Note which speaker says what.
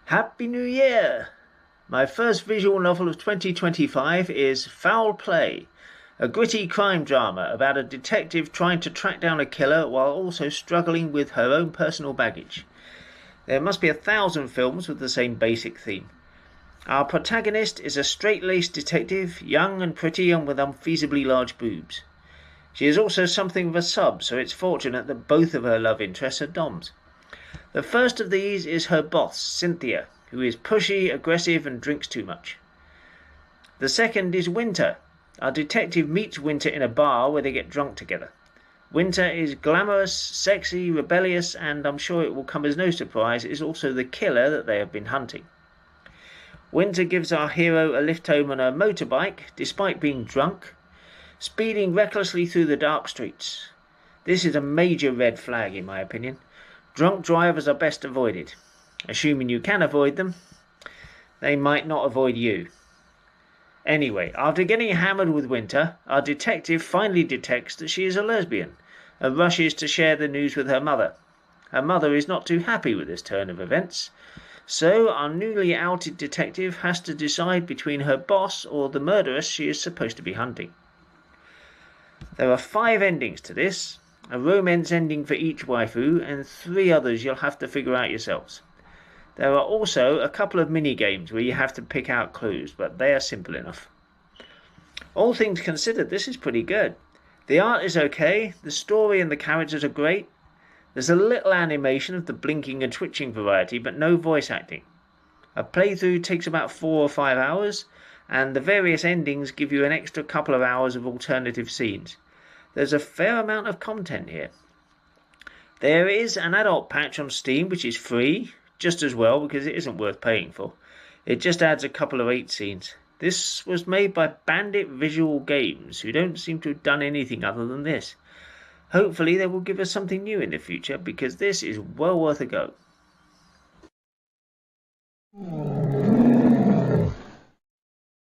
Speaker 1: Happy New Year! My first visual novel of 2025 is Foul Play, a gritty crime drama about a detective trying to track down a killer while also struggling with her own personal baggage. There must be 1,000 films with the same basic theme. Our protagonist is a straight-laced detective, young and pretty and with unfeasibly large boobs. She is also something of a sub, so it's fortunate that both of her love interests are doms. The first of these is her boss, Cynthia, who is pushy, aggressive and drinks too much. The second is Winter. Our detective meets Winter in a bar where they get drunk together. Winter is glamorous, sexy, rebellious, and I'm sure it will come as no surprise, is also the killer that they have been hunting. Winter gives our hero a lift home on her motorbike, despite being drunk, speeding recklessly through the dark streets. This is a major red flag in my opinion. Drunk drivers are best avoided. Assuming you can avoid them, they might not avoid you. Anyway, after getting hammered with Winter, our detective finally detects that she is a lesbian and rushes to share the news with her mother. Her mother is not too happy with this turn of events, so our newly outed detective has to decide between her boss or the murderess she is supposed to be hunting. There are 5 endings to this, a romance ending for each waifu, and 3 others you'll have to figure out yourselves. There are also a couple of mini-games where you have to pick out clues, but they are simple enough. All things considered, this is pretty good. The art is okay, the story and the characters are great. There's a little animation of the blinking and twitching variety, but no voice acting. A playthrough takes about 4 or 5 hours, and the various endings give you an extra couple of hours of alternative scenes. There's a fair amount of content here. There is an adult patch on Steam which is free, just as well because it isn't worth paying for. It just adds a couple of 8 scenes. This was made by Bandit Visual Games, who don't seem to have done anything other than this. Hopefully they will give us something new in the future because this is well worth a go.